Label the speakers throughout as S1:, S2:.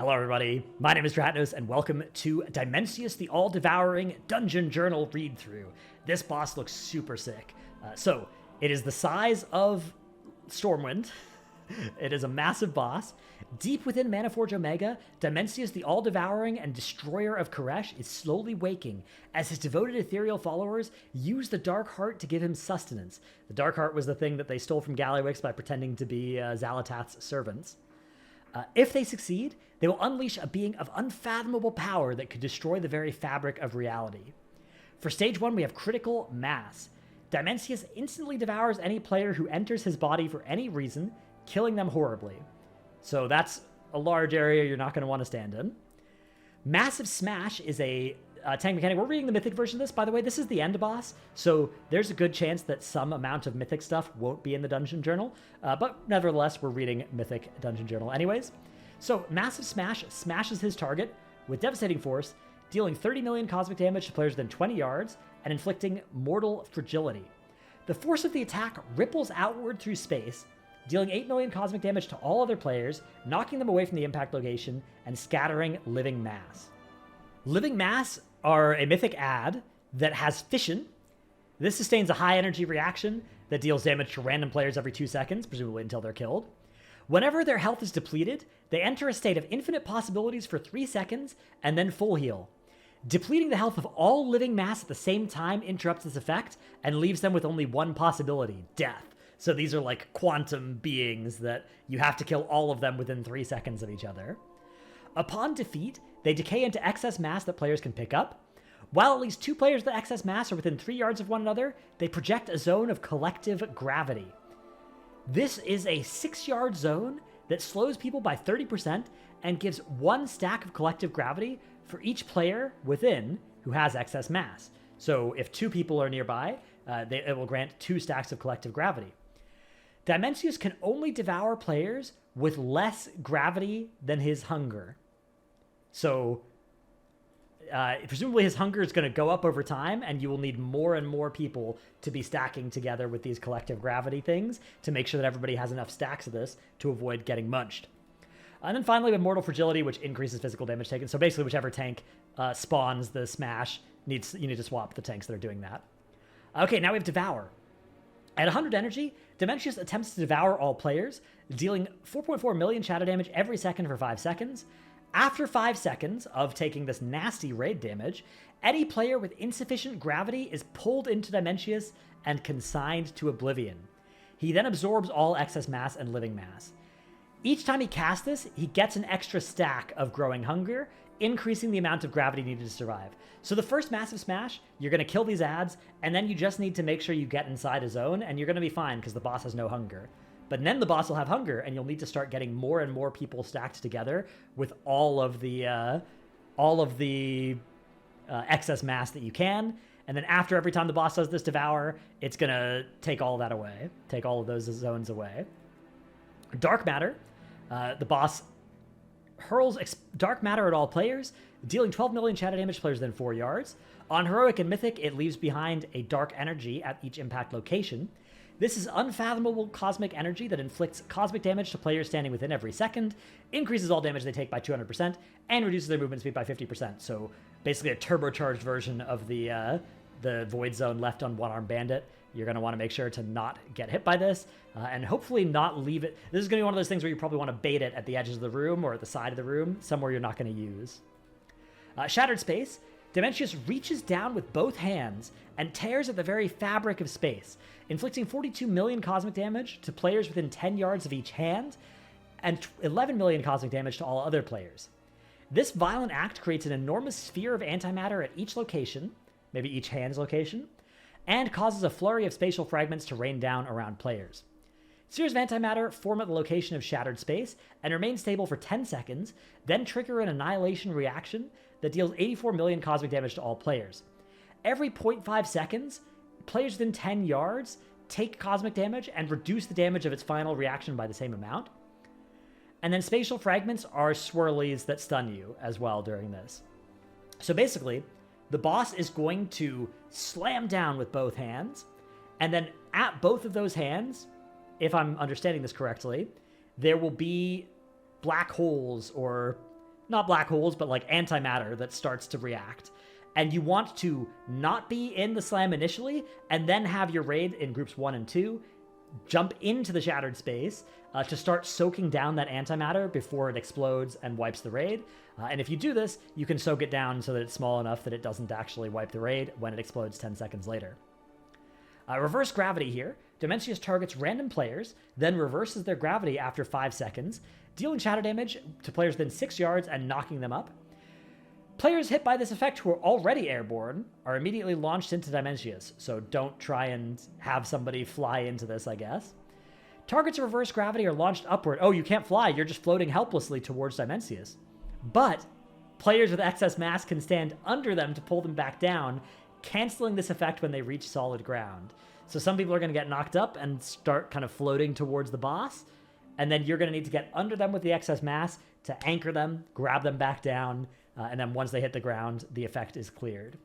S1: Hello everybody, my name is Dratnos, and welcome to Dimensius, the all-devouring dungeon journal read-through. This boss looks super sick. So, it is the size of Stormwind. It is a massive boss. Deep within Manaforge Omega, Dimensius, the all-devouring and destroyer of Koresh, is slowly waking as his devoted ethereal followers use the Dark Heart to give him sustenance. The Dark Heart was the thing that they stole from Gallywix by pretending to be Xalatath's servants. If they succeed, they will unleash a being of unfathomable power that could destroy the very fabric of reality. For stage 1, we have Critical Mass. Dimensius instantly devours any player who enters his body for any reason, killing them horribly. So that's a large area you're not going to want to stand in. Massive Smash is a tank mechanic. We're reading the Mythic version of this, by the way. This is the end boss, so there's a good chance that some amount of Mythic stuff won't be in the Dungeon Journal, but nevertheless, we're reading Mythic Dungeon Journal anyways. So Massive Smash smashes his target with devastating force, dealing 30 million cosmic damage to players within 20 yards, and inflicting mortal fragility. The force of the attack ripples outward through space, dealing 8 million cosmic damage to all other players, knocking them away from the impact location, and scattering Living Mass. Living Mass are a mythic ad that has fission. This sustains a high energy reaction that deals damage to random players every 2 seconds, presumably until they're killed. Whenever their health is depleted, they enter a state of infinite possibilities for 3 seconds and then full heal. Depleting the health of all living mass at the same time interrupts this effect and leaves them with only one possibility, death. So these are like quantum beings that you have to kill all of them within 3 seconds of each other. Upon defeat, they decay into excess mass that players can pick up. While at least 2 players of the excess mass are within 3 yards of one another, they project a zone of collective gravity. This is a 6-yard zone that slows people by 30% and gives 1 stack of collective gravity for each player within who has excess mass. So if 2 people are nearby, it will grant 2 stacks of collective gravity. Dimensius can only devour players with less gravity than his hunger. So presumably his hunger is going to go up over time, and you will need more and more people to be stacking together with these collective gravity things to make sure that everybody has enough stacks of this to avoid getting munched. And then finally, we have Mortal Fragility, which increases physical damage taken. So basically, whichever tank spawns the smash, you need to swap the tanks that are doing that. Okay, now we have Devour. At 100 energy, Dimensius attempts to devour all players, dealing 4.4 million shadow damage every second for 5 seconds. After 5 seconds of taking this nasty raid damage, any player with insufficient gravity is pulled into Dimensius and consigned to oblivion. He then absorbs all excess mass and living mass. Each time he casts this, he gets an extra stack of growing hunger, increasing the amount of gravity needed to survive. So the first Massive Smash, you're going to kill these ads, and then you just need to make sure you get inside a zone, and you're going to be fine because the boss has no hunger. But then the boss will have hunger, and you'll need to start getting more and more people stacked together with all of the excess mass that you can. And then after every time the boss does this Devour, it's going to take all that away, take all of those zones away. Dark Matter. The boss hurls dark matter at all players, dealing 12 million shadow damage to players within 4 yards. On Heroic and Mythic, it leaves behind a dark energy at each impact location. This is unfathomable cosmic energy that inflicts cosmic damage to players standing within every second, increases all damage they take by 200%, and reduces their movement speed by 50%. So basically a turbocharged version of the Void Zone left on One-Armed Bandit. You're going to want to make sure to not get hit by this, and hopefully not leave it. This is going to be one of those things where you probably want to bait it at the edges of the room or at the side of the room, somewhere you're not going to use. Shattered Space. Dimensius reaches down with both hands and tears at the very fabric of space, inflicting 42 million cosmic damage to players within 10 yards of each hand, and 11 million cosmic damage to all other players. This violent act creates an enormous sphere of antimatter at each location, maybe each hand's location, and causes a flurry of spatial fragments to rain down around players. Spheres of antimatter form at the location of Shattered Space and remain stable for 10 seconds, then trigger an annihilation reaction that deals 84 million cosmic damage to all players. Every 0.5 seconds, players within 10 yards take cosmic damage and reduce the damage of its final reaction by the same amount. And then spatial fragments are swirlies that stun you as well during this. So basically, the boss is going to slam down with both hands, and then at both of those hands, if I'm understanding this correctly, there will be black holes or not black holes, but like antimatter that starts to react. And you want to not be in the slam initially, and then have your raid in groups 1 and 2 jump into the shattered space to start soaking down that antimatter before it explodes and wipes the raid. And if you do this, you can soak it down so that it's small enough that it doesn't actually wipe the raid when it explodes 10 seconds later. Reverse gravity here. Dimensius targets random players, then reverses their gravity after 5 seconds, dealing shatter damage to players within 6 yards and knocking them up. Players hit by this effect who are already airborne are immediately launched into Dimensius, so don't try and have somebody fly into this, I guess. Targets of reverse gravity are launched upward. Oh, you can't fly, you're just floating helplessly towards Dimensius. But players with excess mass can stand under them to pull them back down, canceling this effect when they reach solid ground. So some people are going to get knocked up and start kind of floating towards the boss, and then you're going to need to get under them with the excess mass to anchor them, grab them back down, and then once they hit the ground, the effect is cleared.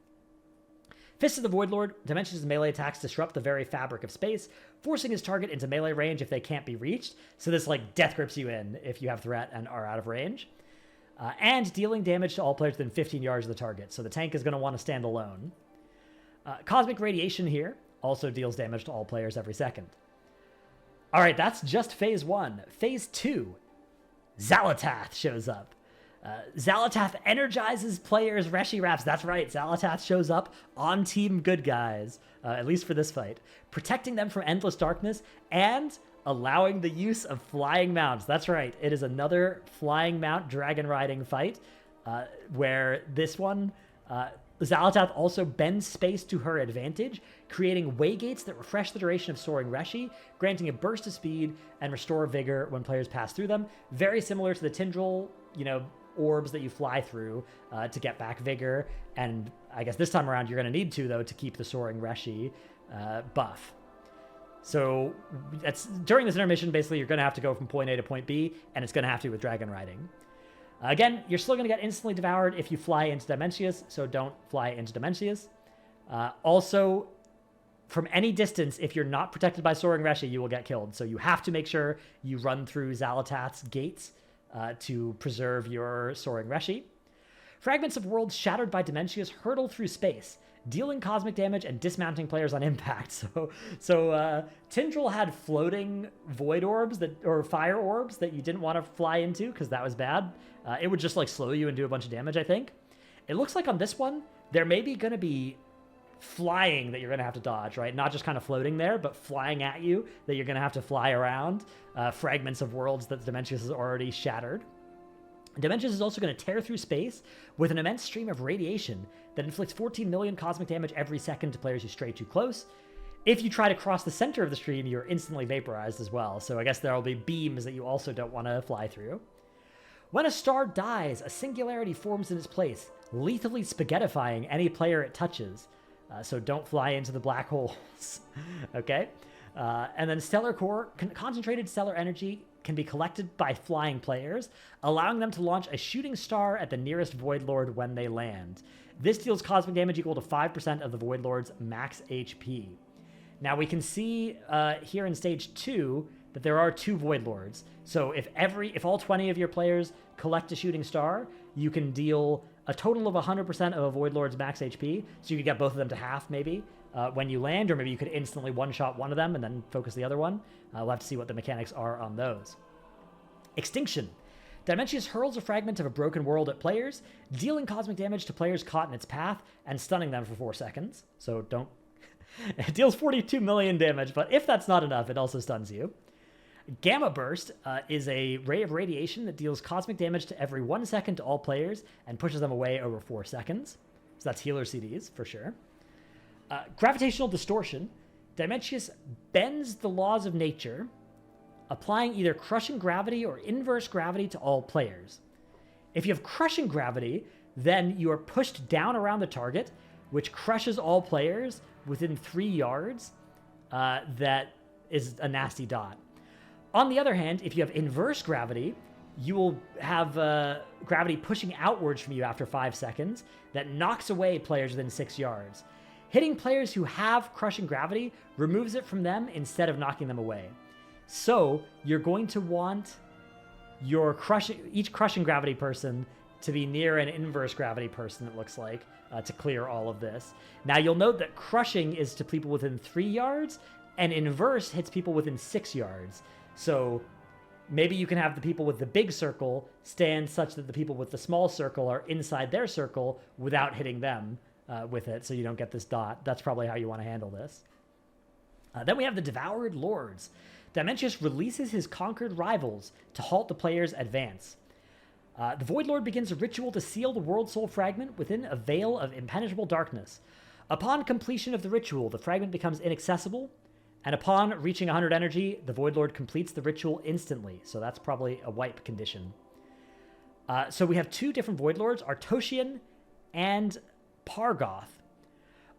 S1: Fist of the Void Lord, Dimensius' melee attacks disrupt the very fabric of space, forcing his target into melee range if they can't be reached. So this like death grips you in if you have threat and are out of range. And dealing damage to all players within 15 yards of the target. So the tank is going to want to stand alone. Cosmic Radiation here also deals damage to all players every second. All right, that's just phase 1. Phase 2, Xalatath shows up. Xalatath energizes players' Reshi Wraps. That's right, Xalatath shows up on Team Good Guys, at least for this fight, protecting them from endless darkness and allowing the use of flying mounts. That's right, it is another flying mount dragon riding fight, where this one, Xalatath also bends space to her advantage, creating waygates that refresh the duration of soaring Reshi, granting a burst of speed and restore vigor when players pass through them. Very similar to the Tindril, orbs that you fly through to get back vigor. And I guess this time around you're going to need to, though, to keep the soaring Reshi buff. So that's during this intermission, basically, you're going to have to go from point A to point B, and it's going to have to with dragon riding. Again, you're still going to get instantly devoured if you fly into Dimensius, so don't fly into Dimensius. Also, from any distance, if you're not protected by soaring Reshi, you will get killed. So you have to make sure you run through Xalatath's gates to preserve your soaring Reshi. Fragments of worlds shattered by Dimensius hurtle through space, dealing cosmic damage and dismounting players on impact. So Tindril had floating void orbs or fire orbs that you didn't want to fly into because that was bad. It would just like slow you and do a bunch of damage, I think. It looks like on this one, there may be going to be flying that you're going to have to dodge, right? Not just kind of floating there, but flying at you that you're going to have to fly around. Fragments of worlds that Dimensius has already shattered. Dimensius is also going to tear through space with an immense stream of radiation that inflicts 14 million cosmic damage every second to players who stray too close. If you try to cross the center of the stream, you're instantly vaporized as well. So I guess there will be beams that you also don't want to fly through. When a star dies, a singularity forms in its place, lethally spaghettifying any player it touches. So don't fly into the black holes. Okay? And then stellar core, concentrated stellar energy can be collected by flying players, allowing them to launch a shooting star at the nearest Void Lord when they land. This deals cosmic damage equal to 5% of the Void Lord's max HP. Now we can see here in stage 2 that there are 2 Void Lords. So if all 20 of your players collect a shooting star, you can deal a total of 100% of a Void Lord's max HP. So you could get both of them to half maybe when you land, or maybe you could instantly one-shot one of them and then focus the other one. We'll have to see what the mechanics are on those. Extinction. Dimensius hurls a fragment of a broken world at players, dealing cosmic damage to players caught in its path and stunning them for 4 seconds. So don't... It deals 42 million damage, but if that's not enough, it also stuns you. Gamma Burst is a ray of radiation that deals cosmic damage to every 1 second to all players and pushes them away over 4 seconds. So that's healer CDs, for sure. Gravitational Distortion. Dimensius bends the laws of nature, applying either crushing gravity or inverse gravity to all players. If you have crushing gravity, then you are pushed down around the target, which crushes all players within 3 yards. That is a nasty dot. On the other hand, if you have inverse gravity, you will have gravity pushing outwards from you after 5 seconds that knocks away players within 6 yards. Hitting players who have crushing gravity removes it from them instead of knocking them away. So you're going to want your each crushing gravity person to be near an inverse gravity person, it looks like, to clear all of this. Now, you'll note that crushing is to people within 3 yards, and inverse hits people within 6 yards. So maybe you can have the people with the big circle stand such that the people with the small circle are inside their circle without hitting them with it, so you don't get this dot. That's probably how you want to handle this. Then we have the Devoured Lords. Dimensius releases his conquered rivals to halt the player's advance. The Void Lord begins a ritual to seal the World Soul fragment within a veil of impenetrable darkness. Upon completion of the ritual, the fragment becomes inaccessible, and upon reaching 100 energy, the Void Lord completes the ritual instantly, so that's probably a wipe condition. So we have 2 different Void Lords, Artosian and Pargoth.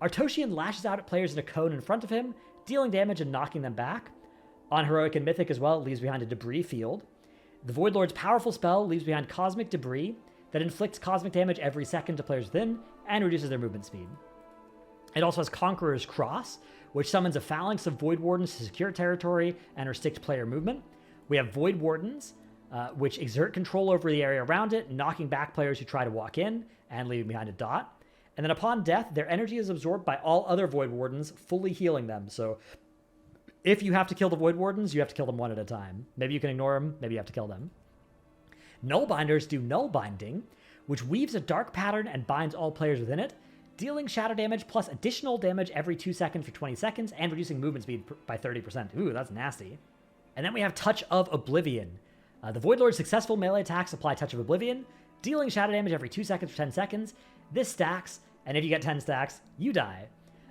S1: Artosian lashes out at players in a cone in front of him, dealing damage and knocking them back. On Heroic and Mythic as well, it leaves behind a debris field. The Void Lord's powerful spell leaves behind cosmic debris that inflicts cosmic damage every second to players within and reduces their movement speed. It also has Conqueror's Cross, which summons a phalanx of Void Wardens to secure territory and restrict player movement. We have Void Wardens, which exert control over the area around it, knocking back players who try to walk in and leaving behind a dot. And then upon death, their energy is absorbed by all other Void Wardens, fully healing them. So if you have to kill the Void Wardens, you have to kill them one at a time. Maybe you can ignore them, maybe you have to kill them. Nullbinders do Null Binding, which weaves a dark pattern and binds all players within it, dealing shadow damage plus additional damage every 2 seconds for 20 seconds and reducing movement speed by 30%. Ooh, that's nasty. And then we have Touch of Oblivion. The Void Lord's successful melee attacks apply Touch of Oblivion, dealing shadow damage every 2 seconds for 10 seconds. This stacks, and if you get 10 stacks, you die.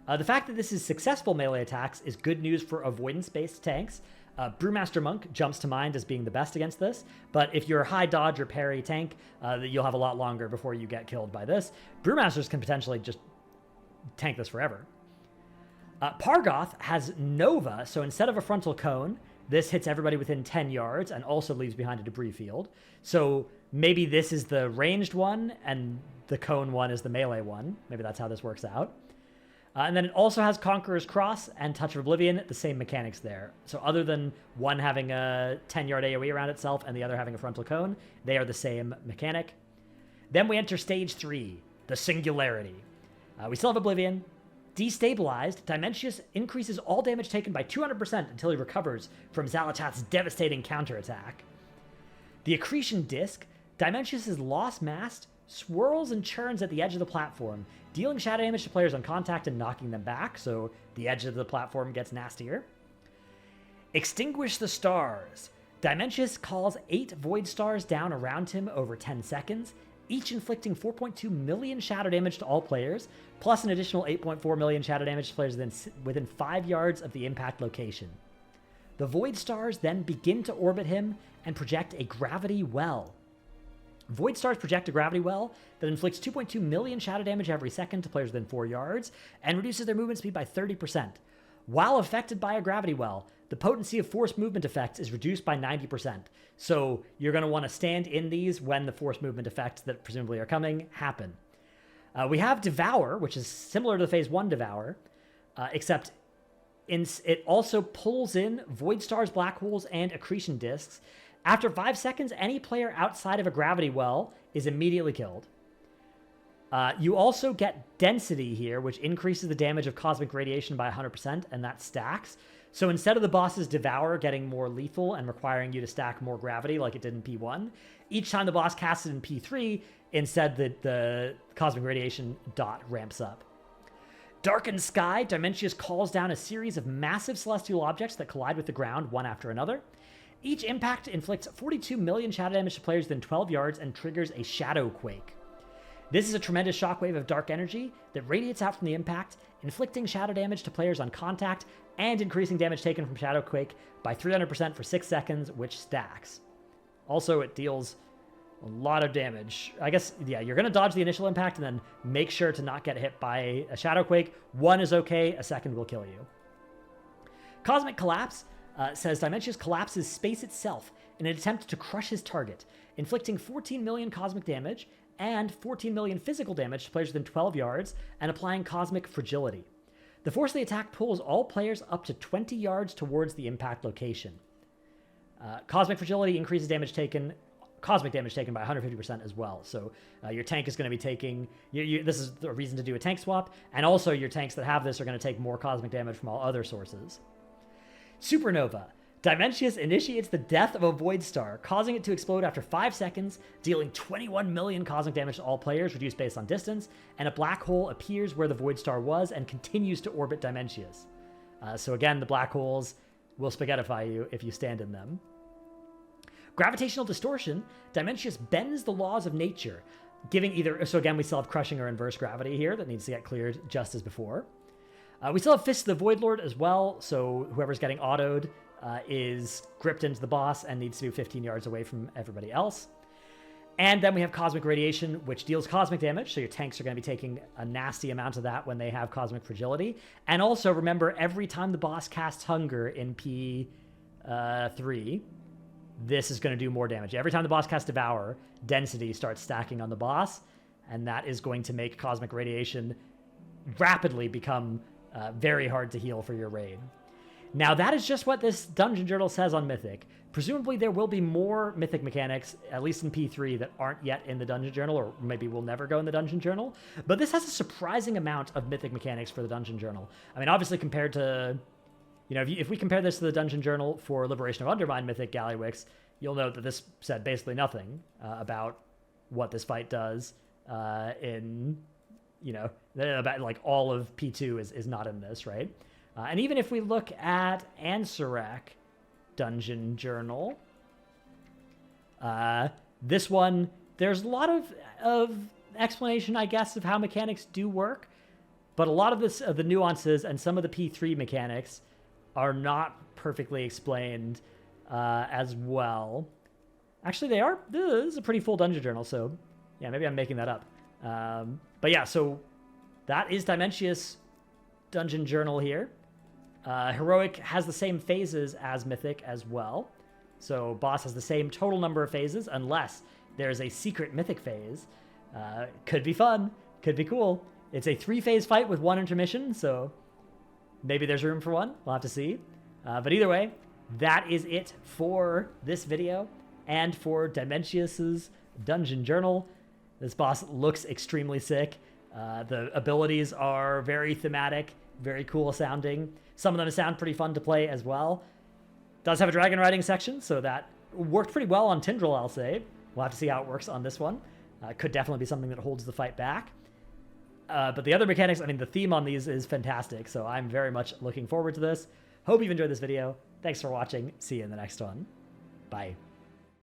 S1: The fact that this is successful melee attacks is good news for avoidance-based tanks. Brewmaster Monk jumps to mind as being the best against this, but if you're a high dodge or parry tank, you'll have a lot longer before you get killed by this. Brewmasters can potentially just tank this forever. Pargoth has Nova, so instead of a frontal cone, this hits everybody within 10 yards and also leaves behind a debris field. So maybe this is the ranged one and the cone one is the melee one. Maybe that's how this works out. And then it also has Conqueror's Cross and Touch of Oblivion, the same mechanics there. So other than one having a 10-yard AoE around itself and the other having a frontal cone, they are the same mechanic. Then we enter Stage 3, the Singularity. We still have Oblivion. Destabilized, Dimensius increases all damage taken by 200% until he recovers from Xal'atath's devastating counterattack. The Accretion Disc, Dimensius' Lost Mast, swirls and churns at the edge of the platform, dealing shadow damage to players on contact and knocking them back, so the edge of the platform gets nastier. Extinguish the Stars. Dimensius calls 8 Void Stars down around him over 10 seconds, each inflicting 4.2 million shadow damage to all players, plus an additional 8.4 million shadow damage to players within 5 yards of the impact location. The Void Stars then begin to orbit him and project a gravity well. Void Stars project a gravity well that inflicts 2.2 million shadow damage every second to players within 4 yards and reduces their movement speed by 30%. While affected by a gravity well, the potency of forced movement effects is reduced by 90%. So you're going to want to stand in these when the forced movement effects that presumably are coming happen. We have Devour, which is similar to the Phase 1 Devour, except it also pulls in Void Stars, Black Holes, and Accretion Discs. After 5 seconds, any player outside of a gravity well is immediately killed. You also get Density here, which increases the damage of cosmic radiation by 100%, and that stacks. So instead of the boss's Devour getting more lethal and requiring you to stack more gravity like it did in P1, each time the boss casts it in P3, instead the cosmic radiation dot ramps up. Darkened Sky, Dimensius calls down a series of massive celestial objects that collide with the ground one after another. Each impact inflicts 42 million shadow damage to players within 12 yards and triggers a Shadow Quake. This is a tremendous shockwave of dark energy that radiates out from the impact, inflicting shadow damage to players on contact and increasing damage taken from Shadow Quake by 300% for 6 seconds, which stacks. Also, it deals a lot of damage. I guess, yeah, you're going to dodge the initial impact and then make sure to not get hit by a Shadow Quake. 1 is okay, a second will kill you. Cosmic Collapse says Dimensius collapses space itself in an attempt to crush his target, inflicting 14 million cosmic damage and 14 million physical damage to players within 12 yards and applying cosmic fragility. The force of the attack pulls all players up to 20 yards towards the impact location. Cosmic fragility increases damage taken cosmic damage taken by 150% as well. So your tank is going to be taking... this is the reason to do a tank swap. And also your tanks that have this are going to take more cosmic damage from all other sources. Supernova. Dimensius initiates the death of a void star, causing it to explode after 5 seconds, dealing 21 million cosmic damage to all players, reduced based on distance, and a black hole appears where the void star was and continues to orbit Dimensius. So again, the black holes will spaghettify you if you stand in them. Gravitational distortion. Dimensius bends the laws of nature, giving either... So again, we still have crushing or inverse gravity here that needs to get cleared just as before. We still have Fist of the Void Lord as well, so whoever's getting autoed is gripped into the boss and needs to be 15 yards away from everybody else. And then we have Cosmic Radiation, which deals cosmic damage, so your tanks are going to be taking a nasty amount of that when they have Cosmic Fragility. And also, remember, every time the boss casts Hunger in P3, this is going to do more damage. Every time the boss casts Devour, Density starts stacking on the boss, and that is going to make Cosmic Radiation rapidly become very hard to heal for your raid. Now, that is just what this Dungeon Journal says on Mythic. Presumably, there will be more Mythic mechanics, at least in P3, that aren't yet in the Dungeon Journal, or maybe will never go in the Dungeon Journal. But this has a surprising amount of Mythic mechanics for the Dungeon Journal. I mean, obviously, compared to... if we compare this to the Dungeon Journal for Liberation of Undermine Mythic Gallywix, you'll note that this said basically nothing about what this fight does about, like, all of P2 is not in this, right? And even if we look at Ansarek Dungeon Journal, this one, there's a lot of explanation, I guess, of how mechanics do work, but a lot of the nuances and some of the P3 mechanics are not perfectly explained as well. Actually, they are. This is a pretty full Dungeon Journal, so yeah, maybe I'm making that up. But yeah, so that is Dimensius Dungeon Journal here. Heroic has the same phases as Mythic as well. So boss has the same total number of phases, unless there's a secret Mythic phase. Could be fun. Could be cool. It's a 3-phase fight with 1 intermission, so maybe there's room for one. We'll have to see. But either way, that is it for this video and for Dimensius's Dungeon Journal. This boss looks extremely sick. The abilities are very thematic, very cool sounding. Some of them sound pretty fun to play as well. Does have a dragon riding section, so that worked pretty well on Tindral, I'll say. We'll have to see how it works on this one. Could definitely be something that holds the fight back. But the other mechanics, I mean, the theme on these is fantastic, so I'm very much looking forward to this. Hope you've enjoyed this video. Thanks for watching. See you in the next one. Bye.